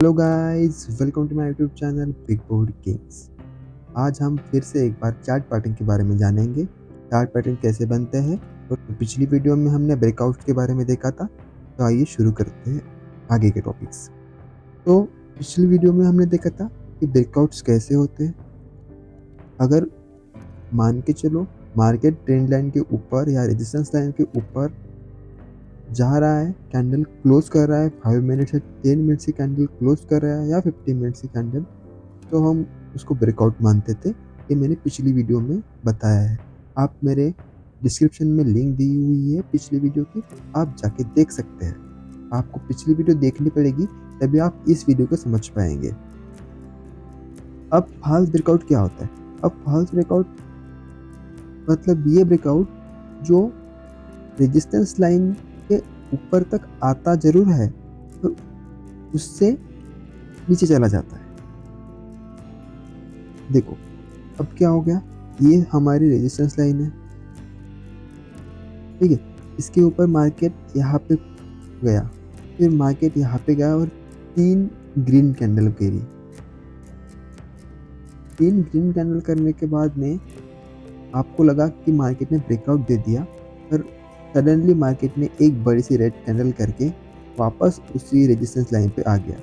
Hello guys, welcome to my YouTube channel big board kings. आज हम फिर से एक बार चार्ट पैटर्न के बारे में जानेंगे। चार्ट पैटर्न कैसे बनते हैं और पिछली वीडियो में हमने ब्रेकआउट के बारे में देखा था। तो आइए शुरू करते हैं आगे के टॉपिक्स। तो पिछली वीडियो में हमने देखा था कि ब्रेकआउट्स कैसे होते हैं। अगर मान के चलो मार्केट ट्रेंड लाइन के ऊपर या रेजिस्टेंस लाइन के ऊपर जा रहा है, कैंडल क्लोज कर रहा है, 5 मिनट से 10 मिनट से कैंडल क्लोज कर रहा है या 15 मिनट से कैंडल, तो हम उसको ब्रेकआउट मानते थे। ये मैंने पिछली वीडियो में बताया है। आप मेरे डिस्क्रिप्शन में लिंक दी हुई है पिछली वीडियो की, आप जाके देख सकते हैं। आपको पिछली वीडियो देखनी पड़ेगी, तभी आप इस वीडियो को समझ पाएंगे। अब फॉल्स ब्रेकआउट क्या होता है? अब फॉल्स ब्रेकआउट मतलब ये ब्रेकआउट जो रेजिस्टेंस लाइन के ऊपर तक आता जरूर है, पर उससे नीचे चला जाता है। देखो अब क्या हो गया, ये हमारी रेजिस्टेंस लाइन है, ठीक है। इसके ऊपर मार्केट यहाँ पे गया, फिर मार्केट यहाँ पे गया और 3 ग्रीन कैंडल गिरी। 3 ग्रीन कैंडल करने के बाद में आपको लगा कि मार्केट ने ब्रेकआउट दे दिया, पर सडनली मार्केट ने एक बड़ी सी रेड कैंडल करके वापस उसी रेजिस्टेंस लाइन पे आ गया,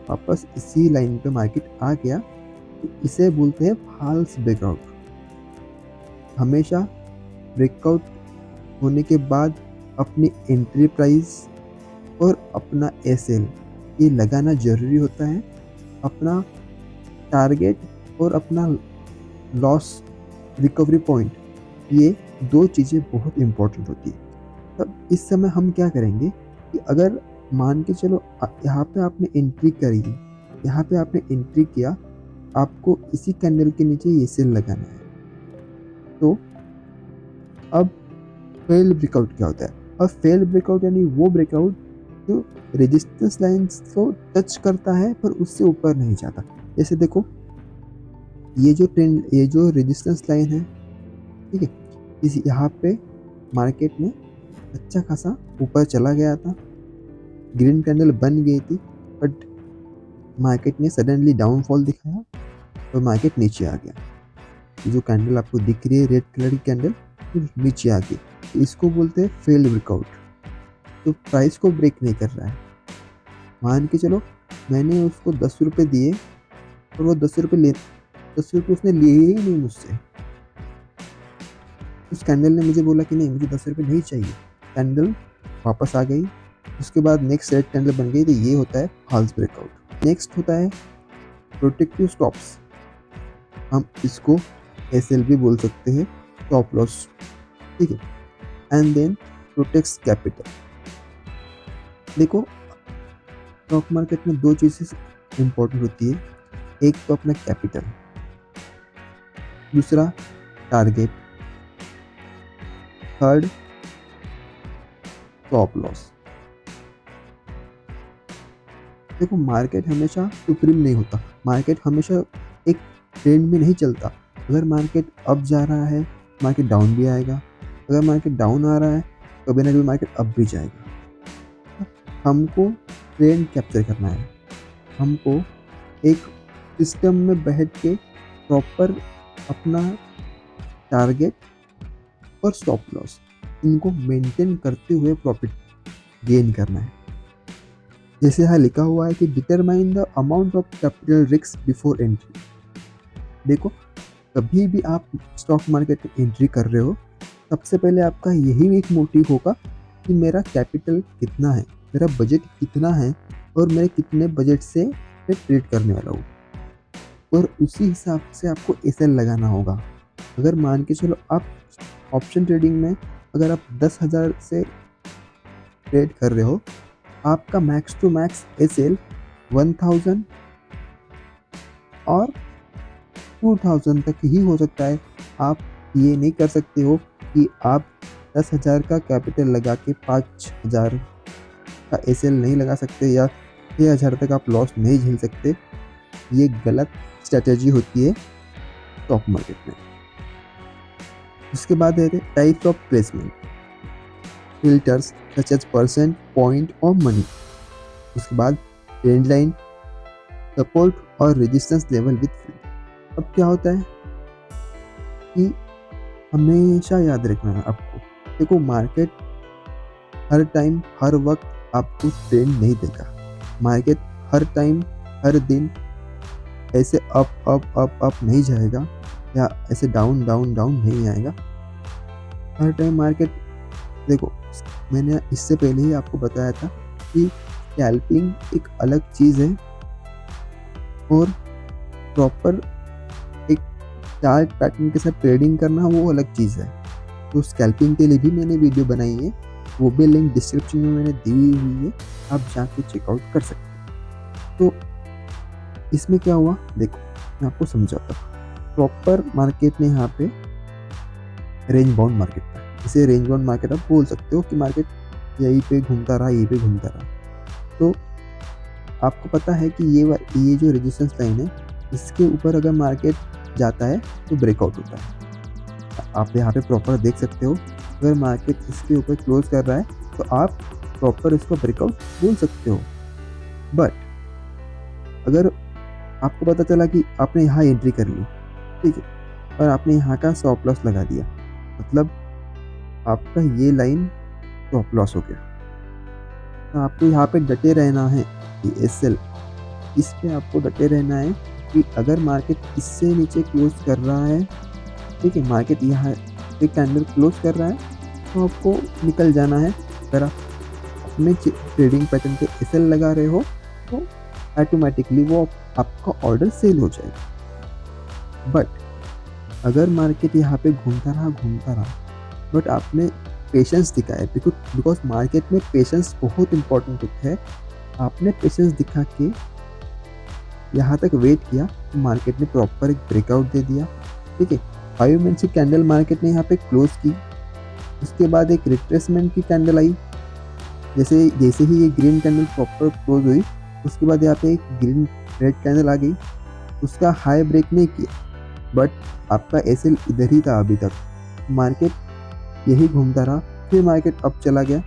वापस इसी लाइन पे मार्केट आ गया। तो इसे बोलते हैं फॉल्स ब्रेकआउट। हमेशा ब्रेकआउट होने के बाद अपनी एंट्री प्राइस और अपना एसएल ये लगाना ज़रूरी होता है। अपना टारगेट और अपना लॉस रिकवरी पॉइंट, ये 2 चीज़ें बहुत इम्पोर्टेंट होती है। तब इस समय हम क्या करेंगे कि अगर मान के चलो यहाँ पे आपने एंट्री करी, यहाँ पे आपने एंट्री किया, आपको इसी कैंडल के नीचे ये सेल लगाना है। तो अब फेल ब्रेकआउट क्या होता है? अब फेल ब्रेकआउट यानी वो ब्रेकआउट जो रेजिस्टेंस लाइंस को टच करता है पर उससे ऊपर नहीं जाता। जैसे देखो, ये जो रेजिस्टेंस लाइन है, ठीक है, इस यहाँ पे मार्केट में अच्छा खासा ऊपर चला गया था, ग्रीन कैंडल बन गई थी, बट मार्केट ने सडनली डाउनफॉल दिखाया और मार्केट नीचे आ गया। ये जो कैंडल आपको दिख रही है रेड कलर की कैंडल, तो नीचे आ गई, तो इसको बोलते हैं फेल्ड ब्रेकआउट। तो प्राइस को ब्रेक नहीं कर रहा है। मान के चलो मैंने उसको 10 रुपये दिए और वो 10 रुपये उसने लिए ही नहीं मुझसे। उस कैंडल ने मुझे बोला कि नहीं, मुझे 10 रुपये नहीं चाहिए। कैंडल वापस आ गई, उसके बाद नेक्स्ट रेड कैंडल बन गई। तो ये होता है फॉल्स ब्रेकआउट। नेक्स्ट होता है प्रोटेक्टिव स्टॉप्स। हम इसको एसएल भी बोल सकते हैं, स्टॉप लॉस, ठीक है। And then protects capital. देखो स्टॉक मार्केट में 2 चीज़ें इंपॉर्टेंट होती है, एक तो अपना कैपिटल, दूसरा टारगेट, थर्ड स्टॉप लॉस। देखो मार्केट हमेशा सुप्रीम नहीं होता, मार्केट हमेशा एक ट्रेंड में नहीं चलता। अगर मार्केट अप जा रहा है, मार्केट डाउन भी आएगा। अगर मार्केट डाउन आ रहा है, कभी ना कभी मार्केट अप भी जाएगा। हमको ट्रेंड कैप्चर करना है, हमको एक सिस्टम में बैठ के प्रॉपर अपना टारगेट और स्टॉप लॉस इनको मेंटेन करते हुए प्रॉफिट गेन करना है। जैसे यहाँ लिखा हुआ है कि determine the amount of capital risk before entry. देखो कभी भी आप स्टॉक मार्केट में एंट्री कर रहे हो, सबसे पहले आपका यही एक मोटिव होगा कि मेरा कैपिटल कितना है, मेरा बजट कितना है और मैं कितने बजट से मैं ट्रेड करने वाला हूँ, और उसी हिसाब से आपको एसएल लगाना होगा। अगर मान के चलो आप ऑप्शन ट्रेडिंग में अगर आप 10,000 से ट्रेड कर रहे हो, आपका मैक्स टू मैक्स एसएल 1000 और 2000 तक ही हो सकता है। आप ये नहीं कर सकते हो कि आप 10,000 का कैपिटल लगा के 5,000 का एसएल नहीं लगा सकते, या 6,000 तक आप लॉस नहीं झेल सकते। ये गलत स्ट्रेटेजी होती है स्टॉक मार्केट में। उसके बाद है types of placement, filters such as percent, point और मनी। उसके बाद ट्रेंड लाइन, सपोर्ट और रेजिस्टेंस लेवल विद फील्ड। अब क्या होता है कि हमेशा याद रखना है आपको, देखो मार्केट हर टाइम हर वक्त आपको ट्रेंड नहीं देगा। मार्केट हर टाइम हर दिन ऐसे अप अप अप अप नहीं जाएगा या ऐसे डाउन डाउन डाउन नहीं आएगा। हर टाइम मार्केट, देखो मैंने इससे पहले ही आपको बताया था कि स्कैल्पिंग एक अलग चीज़ है और प्रॉपर एक चार्ट पैटर्न के साथ ट्रेडिंग करना वो अलग चीज़ है। तो स्कैल्पिंग के लिए भी मैंने वीडियो बनाई है, वो भी लिंक डिस्क्रिप्शन में मैंने दी हुई है, आप जाके चेकआउट कर सकते हैं। तो इसमें क्या हुआ देखो, मैं आपको समझाता हूँ। प्रॉपर मार्केट ने यहाँ पे रेंज बाउंड मार्केट था, इसे रेंज बाउंड मार्केट आप बोल सकते हो कि मार्केट यहीं पे घूमता रहा, यहीं पे घूमता रहा। तो आपको पता है कि ये जो रेजिस्टेंस लाइन है, इसके ऊपर अगर मार्केट जाता है तो ब्रेकआउट होता है। आप यहाँ पे प्रॉपर देख सकते हो, अगर मार्केट इसके ऊपर क्लोज कर रहा है तो आप प्रॉपर इसको ब्रेकआउट बोल सकते हो। बट अगर आपको पता चला कि आपने यहाँ एंट्री कर ली, ठीक है, और आपने यहाँ का स्टॉप लॉस लगा दिया, मतलब आपका ये लाइन स्टॉप लॉस हो गया। तो आपको यहाँ पे डटे रहना है कि एसएल, इस पे आपको डटे रहना है कि अगर मार्केट इससे नीचे क्लोज कर रहा है, ठीक है, मार्केट यहाँ एक कैंडल क्लोज कर रहा है तो आपको निकल जाना है। अगर आप अपने ट्रेडिंग पैटर्न पे एसएल लगा रहे हो तो ऑटोमेटिकली वो आपका ऑर्डर सेल हो जाएगा। बट अगर मार्केट यहाँ पे घूमता रहा बट आपने पेशेंस दिखाया, बिकॉज मार्केट में पेशेंस बहुत इंपॉर्टेंट होता है। आपने पेशेंस दिखा के यहाँ तक वेट किया तो मार्केट ने प्रॉपर एक ब्रेकआउट दे दिया, ठीक है। 5 मिनट्स की कैंडल मार्केट ने यहाँ पे क्लोज की, उसके बाद एक रिट्रेसमेंट की कैंडल आई। जैसे ही ये ग्रीन कैंडल प्रॉपर क्लोज हुई, उसके बाद यहाँ पे एक ग्रीन रेड कैंडल आ गई, उसका हाई ब्रेक नहीं किया, बट आपका एसएल इधर ही था अभी तक। मार्केट यही घूमता रहा, फिर मार्केट अप चला गया।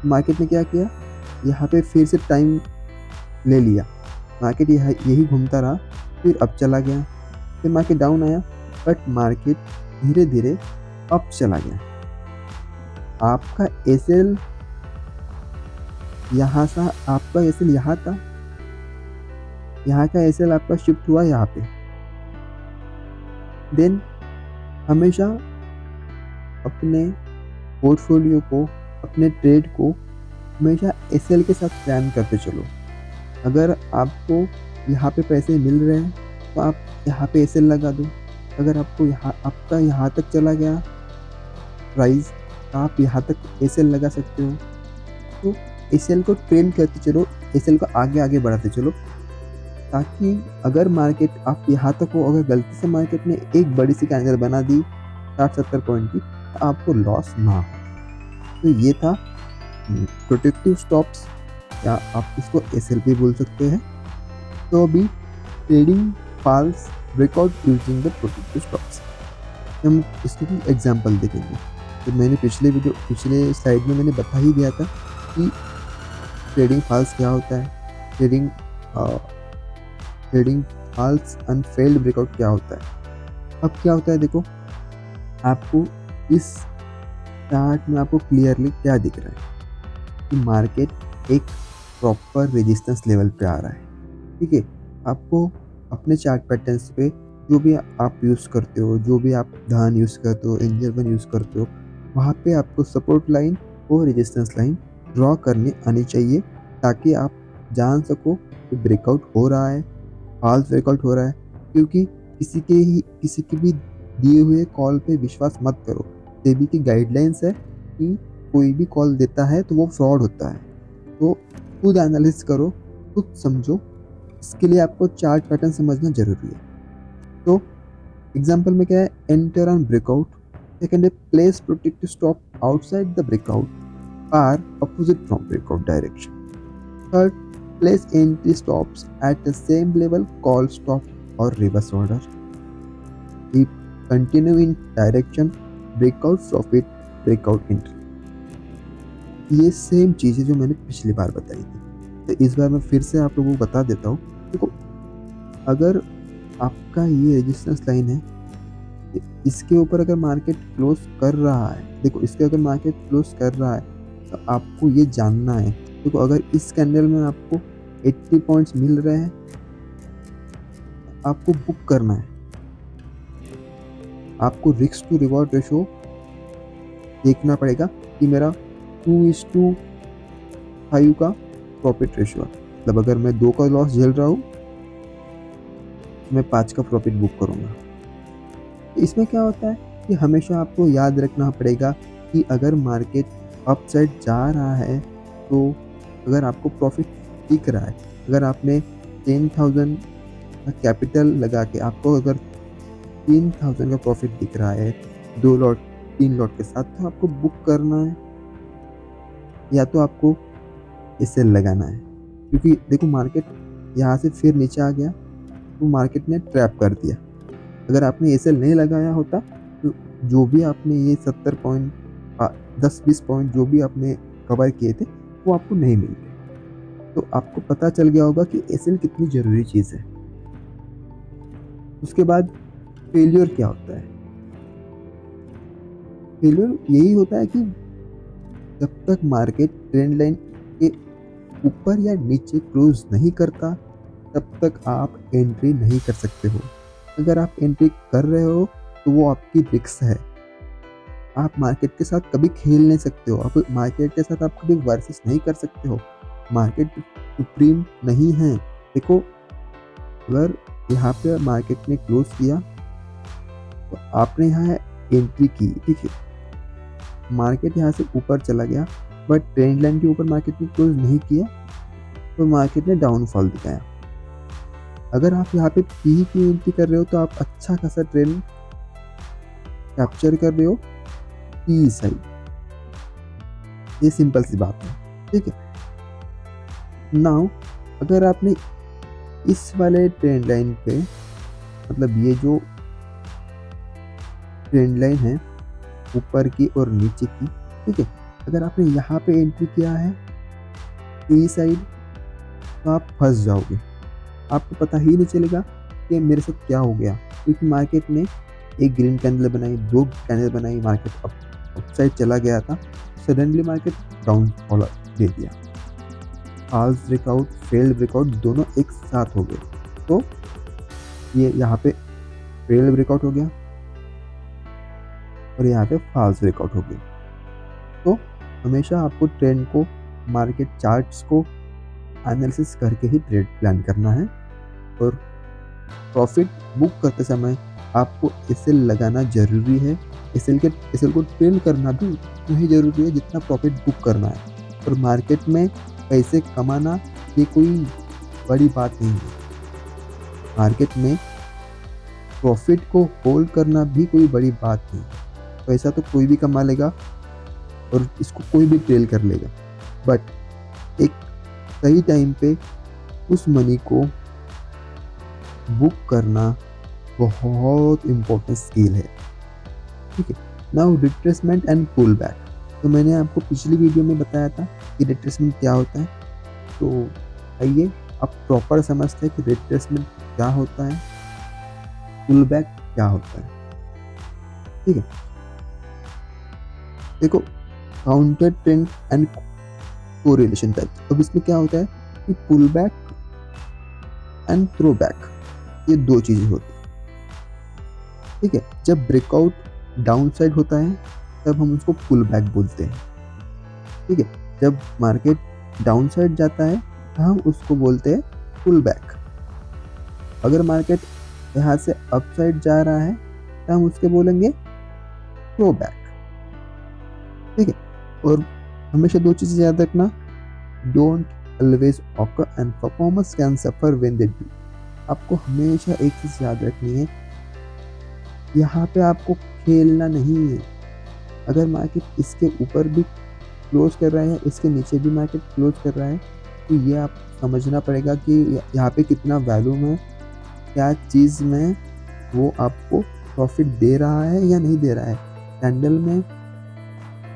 मार्केट ने क्या किया, यहाँ पे फिर से टाइम ले लिया, मार्केट यही घूमता रहा, फिर अप चला गया, फिर मार्केट डाउन आया, बट मार्केट धीरे धीरे अप चला गया। आपका एसएल यहाँ सा, आपका एसएल यहाँ था, यहाँ का एसएल आपका शिफ्ट हुआ यहाँ पे। देन हमेशा अपने पोर्टफोलियो को, अपने ट्रेड को हमेशा एसएल के साथ प्लान करते चलो। अगर आपको यहाँ पे पैसे मिल रहे हैं तो आप यहाँ पे एसएल लगा दो। अगर आपको आपका यहाँ तक चला गया प्राइस, आप यहाँ तक एसएल लगा सकते हो। तो एसएल को ट्रेन करते चलो, एसएल को आगे आगे बढ़ाते चलो, ताकि अगर मार्केट आप यहाँ तक हो, अगर गलती से मार्केट ने एक बड़ी सी कैंडल बना दी 60-70 पॉइंट की, तो आपको लॉस ना हो। तो ये था प्रोटेक्टिव स्टॉप्स, या आप इसको एसएल भी बोल सकते हैं। तो अभी trading false breakout using the protective stops, हम इसके भी एग्जांपल देखेंगे। तो मैंने पिछले स्लाइड में मैंने बता ही दिया था कि ट्रेडिंग फॉल्स क्या होता है, trading false and failed breakout क्या होता है। अब क्या होता है, देखो आपको इस चार्ट में आपको क्लियरली क्या दिख रहा है कि मार्केट एक प्रॉपर रेजिस्टेंस लेवल पे आ रहा है, ठीक है। आपको अपने चार्ट पैटर्न्स पे जो भी आप यूज़ करते हो, जो भी आप धान यूज़ करते हो, एंजल वन यूज़ करते हो, वहाँ पे आपको सपोर्ट लाइन और रेजिस्टेंस लाइन ड्रॉ करनी आनी चाहिए, ताकि आप जान सको कि ब्रेकआउट हो रहा है, फॉल्स ब्रेकआउट हो रहा है। क्योंकि किसी के भी दिए हुए कॉल पे विश्वास मत करो। सेबी की गाइडलाइंस है कि कोई भी कॉल देता है तो वो फ्रॉड होता है। तो खुद एनालिसिस करो, खुद समझो, इसके लिए आपको चार्ट पैटर्न समझना जरूरी है। तो एग्जांपल में क्या है, एंटर ऑन ब्रेकआउट, सेकंड है place protective stop outside the breakout or opposite from breakout direction. Third, place entry stops at the same level, call stop or reverse order. If continue in direction, breakout profit, breakout entry. ये same चीज़ है जो मैंने पिछली बार बताई थी, तो इस बार मैं फिर से आप लोगों को बता देता हूँ। देखो अगर आपका ये रेजिस्टेंस लाइन है, इसके ऊपर अगर मार्केट क्लोज कर रहा है, देखो इसके अगर मार्केट क्लोज कर रहा है तो आपको ये जानना है, देखो अगर इस कैंडल में आपको 80 पॉइंट्स मिल रहे हैं, आपको बुक करना है। आपको रिस्क टू रिवॉर्ड रेशो देखना पड़ेगा कि मेरा 2:5 का प्रॉफिट रेशो है, मतलब अगर मैं 2 का लॉस झेल रहा हूँ, मैं 5 का प्रॉफिट बुक करूँगा। इसमें क्या होता है कि हमेशा आपको याद रखना पड़ेगा कि अगर मार्केट अप साइड जा रहा है तो अगर आपको प्रॉफिट दिख रहा है, अगर आपने 10,000 का कैपिटल लगा के आपको अगर 3,000 का प्रॉफिट दिख रहा है 2 लॉट 3 लॉट के साथ, तो आपको बुक करना है या तो आपको एसएल लगाना है। क्योंकि देखो मार्केट यहाँ से फिर नीचे आ गया तो मार्केट ने ट्रैप कर दिया। अगर आपने एसएल नहीं लगाया होता तो जो भी आपने ये 70 पॉइंट 10-20 पॉइंट जो भी आपने कवर किए थे वो आपको नहीं मिलते। तो आपको पता चल गया होगा कि एसएल कितनी ज़रूरी चीज़ है। उसके बाद फेलियर क्या होता है? फेलियर यही होता है कि जब तक मार्केट ट्रेंड लाइन के ऊपर या नीचे क्लोज नहीं करता तब तक आप एंट्री नहीं कर सकते हो। अगर आप एंट्री कर रहे हो तो वो आपकी रिस्क है। आप मार्केट के साथ कभी खेल नहीं सकते हो, आप मार्केट के साथ आप कभी वर्सेस नहीं कर सकते हो। मार्केट सुप्रीम नहीं है। देखो अगर यहाँ पे मार्केट ने क्लोज किया तो आपने यहाँ एंट्री की, ठीक है, मार्केट यहाँ से ऊपर चला गया बट ट्रेंड लाइन के ऊपर मार्केट ने क्लोज नहीं किया तो मार्केट ने डाउनफॉल दिखाया। अगर आप यहाँ पे पी की एंट्री कर रहे हो तो आप अच्छा खासा ट्रेंड कैप्चर कर रहे हो पी साइड। ये सिंपल सी बात है, ठीक है। नाउ अगर आपने इस वाले ट्रेंड लाइन पे, मतलब ये जो ट्रेंड लाइन है ऊपर की और नीचे की, ठीक है, अगर आपने यहाँ पे एंट्री किया है पी साइड तो आप फंस जाओगे। आपको पता ही नहीं चलेगा कि मेरे साथ क्या हो गया, क्योंकि मार्केट ने एक ग्रीन कैंडल बनाई, 2 कैंडल बनाई, मार्केट अप साइड चला गया था, सडनली मार्केट डाउन फॉल दे दिया। फॉल्स ब्रेकआउट, फेल्ड ब्रेकआउट दोनों एक साथ हो गए। तो ये यहाँ पे फेल्ड ब्रेकआउट हो गया और यहाँ पे फॉल्स ब्रेकआउट हो गया। तो हमेशा आपको ट्रेंड को, मार्केट चार्ट्स को एनालिसिस करके ही ट्रेड प्लान करना है। और प्रॉफिट बुक करते समय आपको एसएल लगाना जरूरी है। एसएल को ट्रेन करना भी उतना ही जरूरी है जितना प्रॉफिट बुक करना है। और मार्केट में पैसे कमाना ये कोई बड़ी बात नहीं है। मार्केट में प्रॉफिट को होल्ड करना भी कोई बड़ी बात नहीं है। पैसा तो कोई भी कमा लेगा और इसको कोई भी ट्रेल कर लेगा, बट एक सही टाइम पे उस मनी को बुक करना बहुत इम्पोर्टेंट स्किल है, ठीक है। Now retracement and pull back. तो मैंने आपको पिछली वीडियो में बताया था कि रिट्रेसमेंट क्या होता है। तो आइए अब प्रॉपर समझते हैं कि रिट्रेसमेंट क्या होता है, पुल बैक क्या होता है, ठीक है। देखो counter trend and correlation type. अब इसमें क्या होता है कि pull back and throw back, ये 2 चीज़ें होती हैं, ठीक है। जब ब्रेकआउट डाउन साइड होता है तब हम उसको पुल बैक बोलते हैं, ठीक है। जब मार्केट डाउन साइड जाता है तो हम उसको बोलते हैं पुल बैक। अगर मार्केट यहाँ से अप साइड जा रहा है तो हम उसके बोलेंगे थ्रो बैक, ठीक है। और हमेशा 2 चीज़ें याद रखना, don't always occur and performance can suffer when they do. आपको हमेशा एक चीज़ याद रखनी है, यहाँ पे आपको खेलना नहीं है। अगर मार्केट इसके ऊपर भी क्लोज कर रहा है, इसके नीचे भी मार्केट क्लोज कर रहा है, तो ये आप समझना पड़ेगा कि यहाँ पे कितना वैल्यूम है, क्या चीज़ में वो आपको प्रॉफिट दे रहा है या नहीं दे रहा है, कैंडल में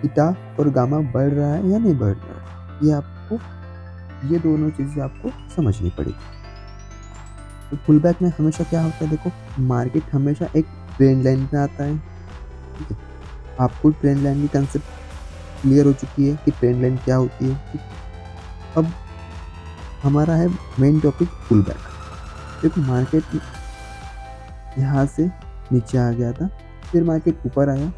थीटा और गामा बढ़ रहा है या नहीं बढ़ रहा है। ये दोनों चीज़ें आपको समझनी पड़ेगी। तो पुल बैक में हमेशा क्या होता है, देखो मार्केट हमेशा एक ट्रेंड लाइन पे आता है, ठीक है। आपको ट्रेंड लाइन की कंसेप्ट क्लियर हो चुकी है कि ट्रेंड लाइन क्या होती है, ठीक। अब हमारा है मेन टॉपिक पुल बैक। देखो मार्केट यहाँ से नीचे आ गया था, फिर मार्केट ऊपर आया,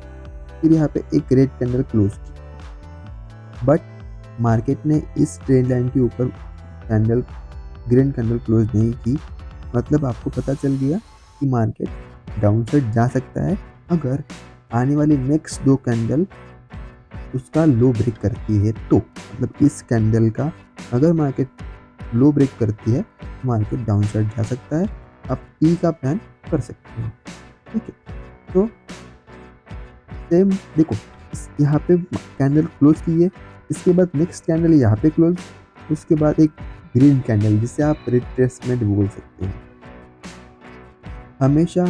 फिर यहाँ पे एक रेड कैंडल क्लोज की, बट मार्केट ने इस ट्रेंड लाइन के ऊपर कैंडल ग्रीन कैंडल क्लोज नहीं की। मतलब आपको पता चल गया कि मार्केट डाउन साइड जा सकता है अगर आने वाली नेक्स्ट 2 कैंडल उसका लो ब्रेक करती है तो। मतलब इस कैंडल का अगर मार्केट लो ब्रेक करती है, मार्केट डाउन साइड जा सकता है, आप पी का प्लान कर सकते हो, ठीक है। तो सेम देखो, यहाँ पे कैंडल क्लोज की है, इसके बाद नेक्स्ट कैंडल यहाँ पे क्लोज, उसके बाद एक ग्रीन कैंडल जिसे आप रिट्रेसमेंट बोल सकते हो। हमेशा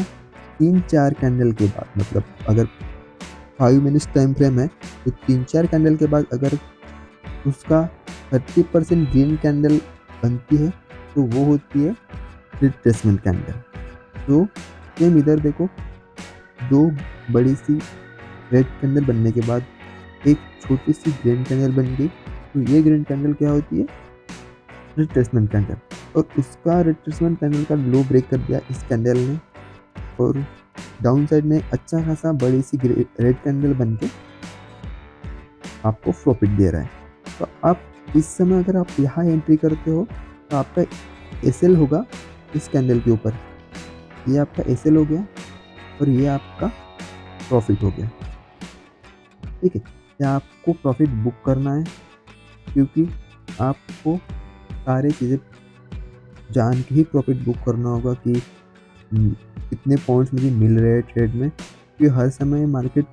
3-4 कैंडल के बाद, मतलब अगर 5 मिनट्स टाइम फ्रेम है तो 3-4 कैंडल के बाद अगर उसका 30% ग्रीन कैंडल बनती है तो वो होती है रिट्रेसमेंट कैंडल। तो सेम इधर देखो, 2 बड़ी सी रेड कैंडल बनने के बाद एक छोटी सी ग्रीन कैंडल बन गई, तो ये ग्रीन कैंडल क्या होती है, रिट्रेसमेंट कैंडल। और उसका रिट्रेसमेंट कैंडल का लो ब्रेक कर दिया इस कैंडल ने, और डाउन साइड में अच्छा खासा बड़ी सी रेड कैंडल बन के आपको प्रॉफिट दे रहा है। तो आप इस समय अगर आप यहाँ एंट्री करते हो तो आपका एसएल होगा इस कैंडल के ऊपर, ये आपका एसएल हो गया और ये आपका प्रॉफिट हो गया, ठीक है। या आपको प्रॉफिट बुक करना है, क्योंकि आपको सारी चीज़ें जान के ही प्रॉफिट बुक करना होगा कि कितने पॉइंट्स मुझे मिल रहे हैं ट्रेड में, क्योंकि हर समय मार्केट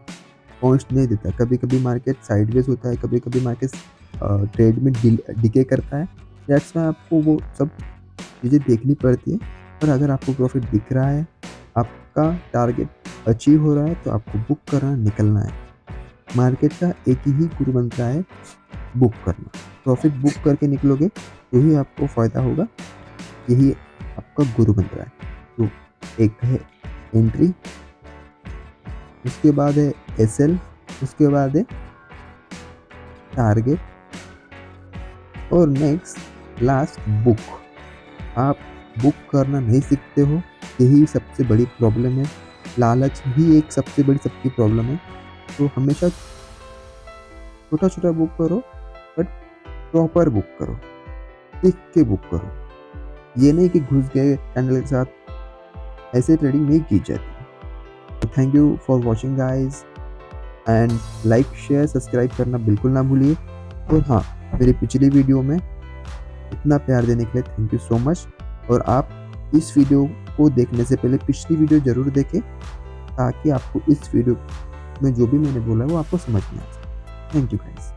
पॉइंट्स नहीं देता। कभी कभी मार्केट साइडवेज होता है, कभी कभी मार्केट ट्रेड में डिके करता है। दैट्स वाई आपको वो सब चीज़ें देखनी पड़ती है। और अगर आपको प्रॉफिट दिख रहा है, आपका टारगेट अचीव हो रहा है, तो आपको बुक करना, निकलना है। मार्केट का एक ही गुरु मंत्र है, बुक करना। प्रॉफिट बुक करके निकलोगे तो ही आपको फ़ायदा होगा, यही आपका गुरु मंत्र है। तो एक है एंट्री, उसके बाद है एसएल, उसके बाद है टारगेट, और नेक्स्ट लास्ट बुक। आप बुक करना नहीं सीखते हो, यही सबसे बड़ी प्रॉब्लम है। लालच ही एक सबसे बड़ी सबकी प्रॉब्लम है। तो हमेशा छोटा छोटा बुक करो, बट प्रॉपर बुक करो, सीख के बुक करो। ये नहीं कि घुस गए कैंडल के साथ, ऐसे ट्रेडिंग नहीं की जाती। तो thank you for watching guys, and like share subscribe करना बिल्कुल ना भूलिए। और हाँ, मेरी पिछली वीडियो में इतना प्यार देने के लिए थैंक यू सो मच। और आप इस वीडियो को देखने से पहले पिछली वीडियो ज़रूर देखें, ताकि आपको इस वीडियो में जो भी मैंने बोला है वो आपको समझ में आ जाए। Thank you guys.